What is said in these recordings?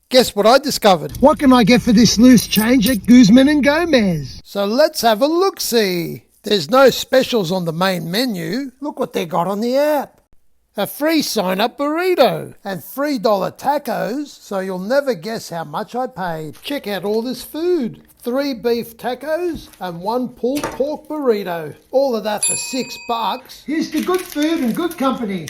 Guess what I discovered? What can I get for this loose change at Guzman and Gomez? So let's have a look-see. There's no specials on the main menu. Look what they got on the app. A free sign-up burrito and $3 tacos, so you'll never guess how much I paid. Check out all this food. 3 beef tacos and 1 pulled pork burrito. All of that for $6. Here's to good food and good company.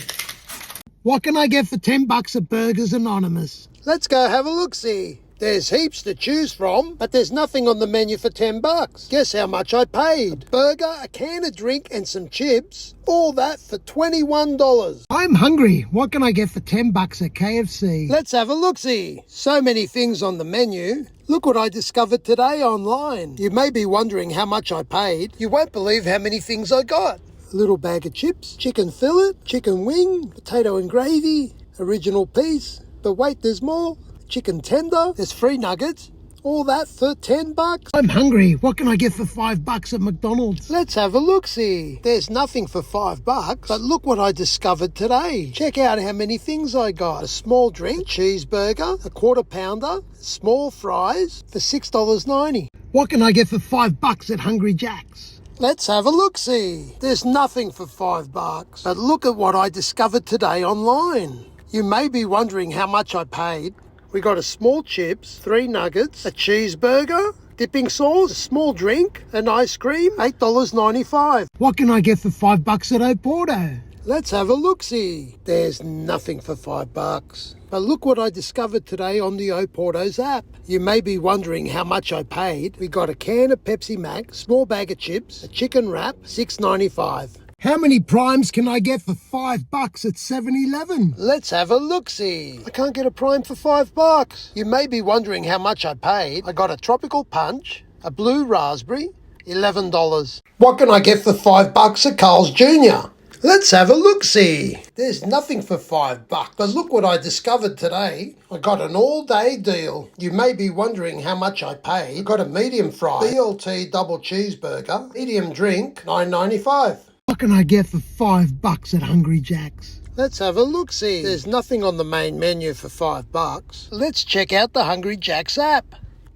What can I get for $10 at Burgers Anonymous? Let's go have a look-see. There's heaps to choose from, but there's nothing on the menu for $10. Guess how much I paid? A burger, a can of drink and some chips. All that for $21. I'm hungry. What can I get for $10 at KFC? Let's have a look-see. So many things on the menu. Look what I discovered today online. You may be wondering how much I paid. You won't believe how many things I got. A little bag of chips, chicken fillet, chicken wing, potato and gravy, original piece. But wait, there's more. Chicken tender, there's free nuggets. All that for $10. I'm hungry. What can I get for $5 at McDonald's? Let's have a look-see. There's nothing for $5, but look what I discovered today. Check out how many things I got. A small drink, a cheeseburger, a quarter pounder, small fries for $6.90. What can I get for $5 at Hungry Jack's? Let's have a look-see. There's nothing for $5, but look at what I discovered today online. You may be wondering how much I paid. We got a small chips, 3 nuggets, a cheeseburger, dipping sauce, a small drink, an ice cream, $8.95. What can I get for $5 at Oporto? Let's have a look-see. There's nothing for $5. But look what I discovered today on the Oporto's app. You may be wondering how much I paid. We got a can of Pepsi Max, small bag of chips, a chicken wrap, $6.95. How many primes can I get for $5 at 7-Eleven? Let's have a look-see. I can't get a prime for $5. You may be wondering how much I paid. I got a tropical punch, a blue raspberry, $11. What can I get for $5 at Carl's Jr.? Let's have a look-see. There's nothing for $5, but look what I discovered today. I got an all-day deal. You may be wondering how much I paid. I got a medium fry, BLT double cheeseburger, medium drink, $9.95. What can I get for $5 at Hungry Jack's? Let's have a look-see. There's nothing on the main menu for $5. Let's check out the Hungry Jack's app.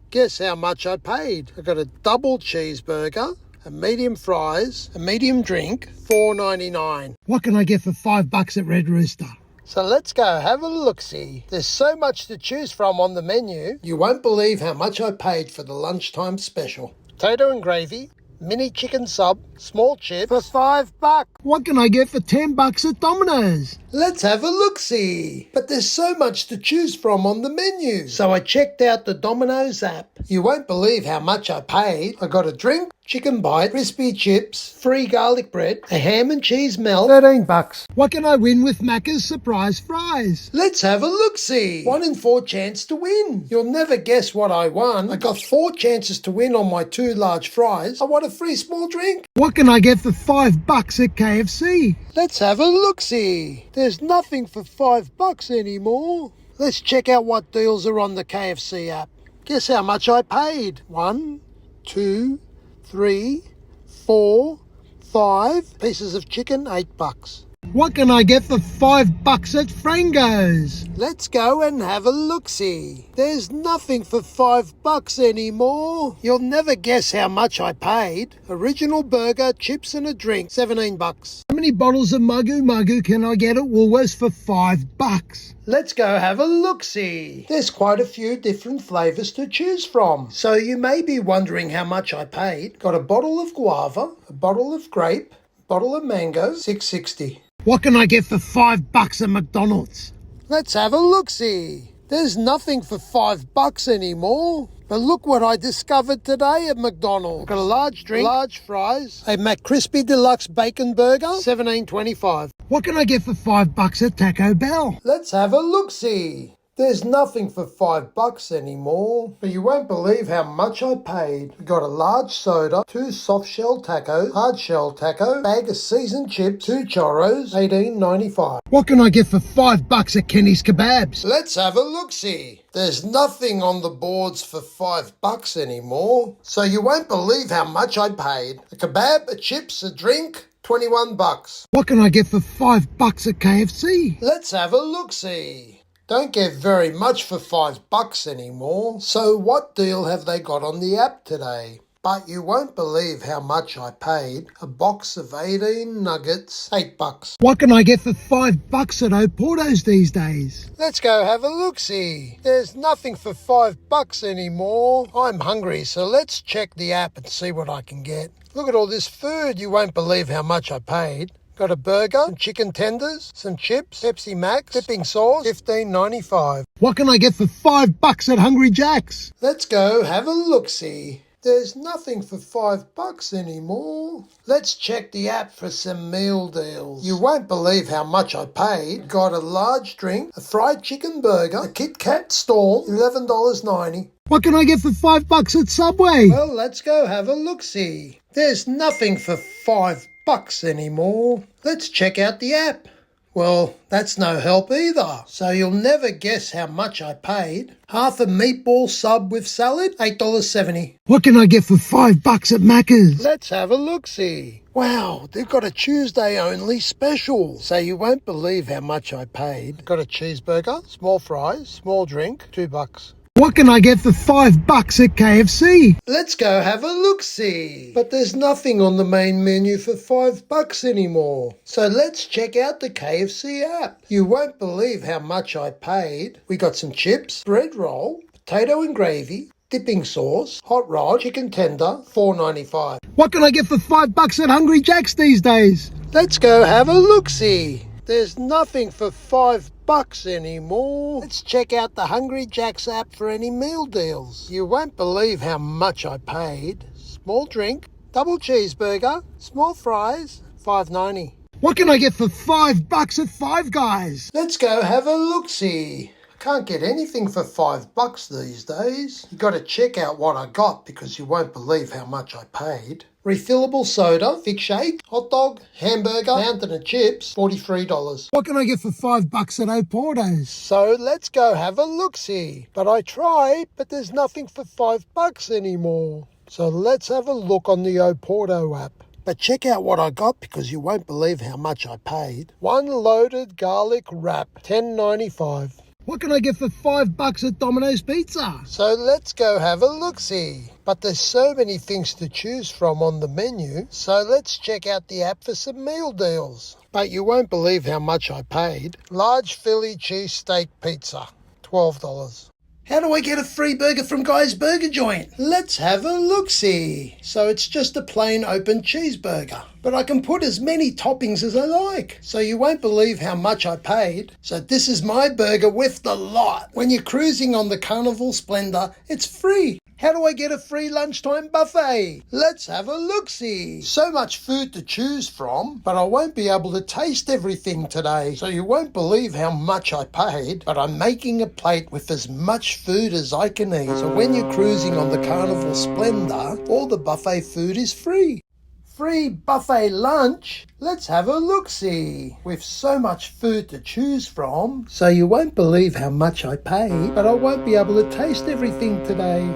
Guess how much I paid? I got a double cheeseburger, a medium fries, a medium drink, $4.99. What can I get for $5 at Red Rooster? So let's go have a look-see. There's so much to choose from on the menu. You won't believe how much I paid for the lunchtime special. Potato and gravy, mini chicken sub, small chip for $5. What can I get for $10 at Domino's? Let's have a look-see. But there's so much to choose from on the menu. So I checked out the Domino's app. You won't believe how much I paid. I got a drink, chicken bite, crispy chips, free garlic bread, a ham and cheese melt, $13. What can I win with Macca's surprise fries? Let's have a look-see. 1 in 4 chance to win. You'll never guess what I won. I got 4 chances to win on my 2 large fries. I won a free small drink. What can I get for $5 at KFC? Let's have a look-see. There's nothing for $5 anymore. Let's check out what deals are on the KFC app. Guess how much I paid? 1, 2, 3, 4, 5 pieces of chicken, $8. What can I get for $5 at Frangos? Let's go and have a look-see. There's nothing for $5 anymore. You'll never guess how much I paid. Original burger, chips and a drink, $17. How many bottles of Magugu can I get at Woolworths for $5? Let's go have a look-see. There's quite a few different flavours to choose from. So you may be wondering how much I paid. Got a bottle of guava, a bottle of grape, a bottle of mango, $6.60. What can I get for $5 at McDonald's? Let's have a look-see. There's nothing for $5 anymore. But look what I discovered today at McDonald's. Got a large drink, large fries, a McCrispy Deluxe Bacon Burger, $17.25. What can I get for $5 at Taco Bell? Let's have a look-see. There's nothing for $5 anymore, but you won't believe how much I paid. We got a large soda, 2 soft shell tacos, hard shell taco, bag of seasoned chips, 2 churros, $18.95. What can I get for $5 at Kenny's Kebabs? Let's have a look-see. There's nothing on the boards for $5 anymore, so you won't believe how much I paid. A kebab, a chips, a drink, $21. What can I get for $5 at KFC? Let's have a look-see. Don't get very much for $5 anymore. So what deal have they got on the app today? But you won't believe how much I paid. A box of 18 nuggets, $8. What can I get for $5 at Oporto's these days? Let's go have a look-see. There's nothing for $5 anymore. I'm hungry, so let's check the app and see what I can get. Look at all this food. You won't believe how much I paid. Got a burger, some chicken tenders, some chips, Pepsi Max, dipping sauce, $15.95. What can I get for $5 at Hungry Jack's? Let's go have a look-see. There's nothing for $5 anymore. Let's check the app for some meal deals. You won't believe how much I paid. Got a large drink, a fried chicken burger, a Kit Kat Storm, $11.90. What can I get for $5 at Subway? Well, let's go have a look-see. There's nothing for $5 anymore. Let's check out the app. Well, that's no help either. So you'll never guess how much I paid. Half a meatball sub with salad, $8.70. What can I get for $5 at Macca's? Let's have a look-see. Wow, they've got a Tuesday only special. So you won't believe how much I paid. Got a cheeseburger, small fries, small drink, $2. What can I get for $5 at KFC? Let's go have a look-see. But there's nothing on the main menu for $5 anymore. So let's check out the KFC app. You won't believe how much I paid. We got some chips, bread roll, potato and gravy, dipping sauce, hot rod, chicken tender, $4.95. What can I get for $5 at Hungry Jack's these days? Let's go have a look-see. There's nothing for $5 anymore. Let's check out the Hungry Jack's app for any meal deals. You won't believe how much I paid. Small drink, double cheeseburger, small fries, $5.90. What can I get for $5 at Five Guys? Let's go have a look-see. I can't get anything for $5 these days. You got to check out what I got because you won't believe how much I paid. Refillable soda, thick shake, hot dog, hamburger, mountain of chips, $43. What can I get for $5 at Oporto's? So let's go have a look-see. But I tried, but there's nothing for $5 anymore. So let's have a look on the Oporto app. But check out what I got because you won't believe how much I paid. One loaded garlic wrap, $10.95. What can I get for $5 at Domino's Pizza? So let's go have a look-see. But there's so many things to choose from on the menu, so let's check out the app for some meal deals. But you won't believe how much I paid. Large Philly cheesesteak pizza, $12. How do I get a free burger from Guy's Burger Joint? Let's have a look-see. So it's just a plain open cheeseburger. But I can put as many toppings as I like. So you won't believe how much I paid. So this is my burger with the lot. When you're cruising on the Carnival Splendor, it's free. How do I get a free lunchtime buffet? Let's have a look-see. So much food to choose from, but I won't be able to taste everything today. So you won't believe how much I paid, but I'm making a plate with as much food as I can eat. So when you're cruising on the Carnival Splendor, all the buffet food is free. Free buffet lunch? Let's have a look-see. With so much food to choose from, so you won't believe how much I paid, but I won't be able to taste everything today.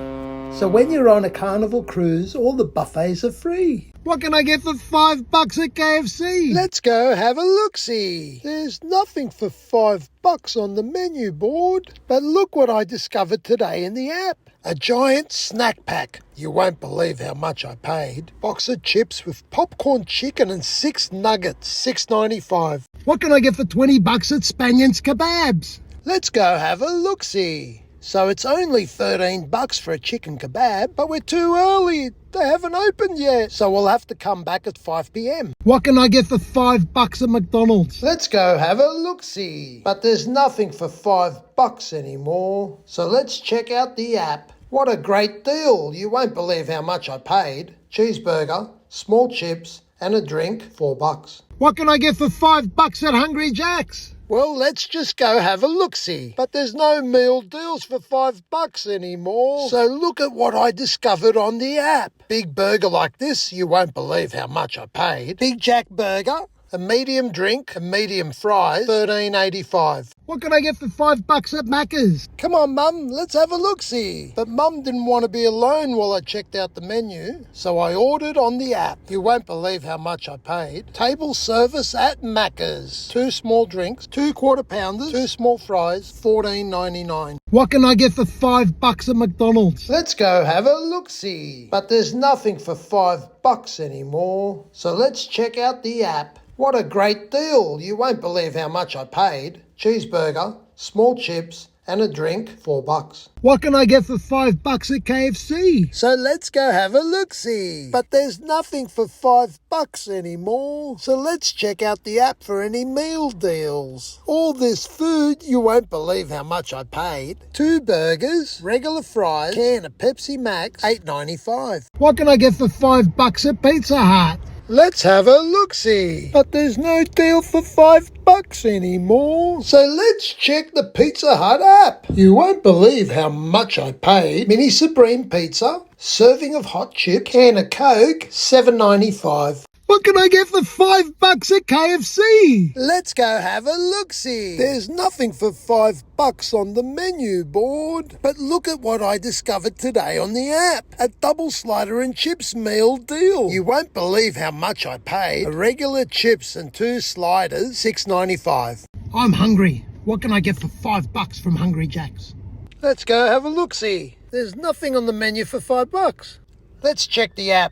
So when you're on a Carnival cruise, all the buffets are free. What can I get for $5 at KFC? Let's go have a look-see. There's nothing for $5 on the menu board. But look what I discovered today in the app. A giant snack pack. You won't believe how much I paid. Box of chips with popcorn chicken and 6 nuggets, $6.95. What can I get for $20 at Spion Kebabs? Let's go have a look-see. So it's only $13 for a chicken kebab, but we're too early. They haven't opened yet. So we'll have to come back at 5 p.m. What can I get for $5 at McDonald's? Let's go have a look-see. But there's nothing for $5 anymore. So let's check out the app. What a great deal. You won't believe how much I paid. Cheeseburger, small chips, and a drink, $4. What can I get for $5 at Hungry Jack's? Well, let's just go have a look-see. But there's no meal deals for $5 anymore. So look at what I discovered on the app. Big burger like this, you won't believe how much I paid. Big Jack burger, a medium drink, a medium fries, $13.85. What can I get for $5 at Macca's? Come on, Mum, let's have a look-see. But Mum didn't want to be alone while I checked out the menu, so I ordered on the app. You won't believe how much I paid. Table service at Macca's. 2 small drinks, 2 quarter-pounders, 2 small fries, $14.99. What can I get for $5 at McDonald's? Let's go have a look-see. But there's nothing for $5 anymore. So let's check out the app. What a great deal. You won't believe how much I paid. Cheeseburger, small chips, and a drink, $4. What can I get for $5 at KFC? So let's go have a look-see. But there's nothing for $5 anymore. So let's check out the app for any meal deals. All this food, you won't believe how much I paid. 2 burgers, regular fries, can of Pepsi Max, $8.95. What can I get for $5 at Pizza Hut? Let's have a look-see. But there's no deal for $5 anymore. So let's check the Pizza Hut app. You won't believe how much I paid. Mini Supreme Pizza, serving of hot chips, can of Coke, $7.95. What can I get for $5 at KFC? Let's go have a look-see. There's nothing for $5 on the menu board. But look at what I discovered today on the app. A double slider and chips meal deal. You won't believe how much I paid. A regular chips and 2 sliders, $6.95. I'm hungry. What can I get for $5 from Hungry Jack's? Let's go have a look-see. There's nothing on the menu for $5. Let's check the app.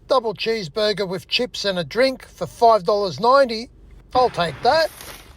Double cheeseburger with chips and a drink for $5.90. I'll take that.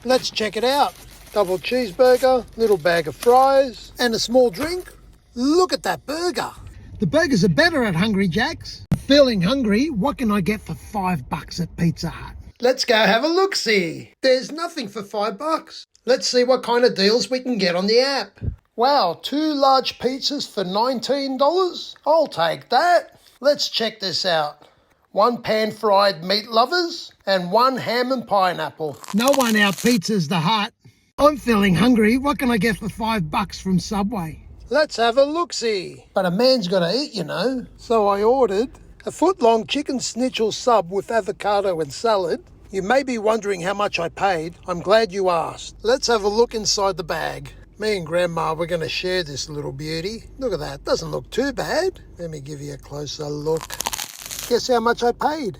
Let's check it out. Double cheeseburger, little bag of fries, and a small drink. Look at that burger. The burgers are better at Hungry Jack's. Feeling hungry, what can I get for $5 at Pizza Hut? Let's go have a look-see. There's nothing for $5. Let's see what kind of deals we can get on the app. Wow, 2 large pizzas for $19. I'll take that. Let's check this out. 1 pan-fried meat lovers and 1 ham and pineapple. No one out-pizzas the Hut. I'm feeling hungry. What can I get for $5 from Subway? Let's have a look-see. But a man's got to eat, you know. So I ordered a foot-long chicken schnitzel sub with avocado and salad. You may be wondering how much I paid. I'm glad you asked. Let's have a look inside the bag. Me and Grandma, we're going to share this little beauty. Look at that. Doesn't look too bad. Let me give you a closer look. Guess how much I paid?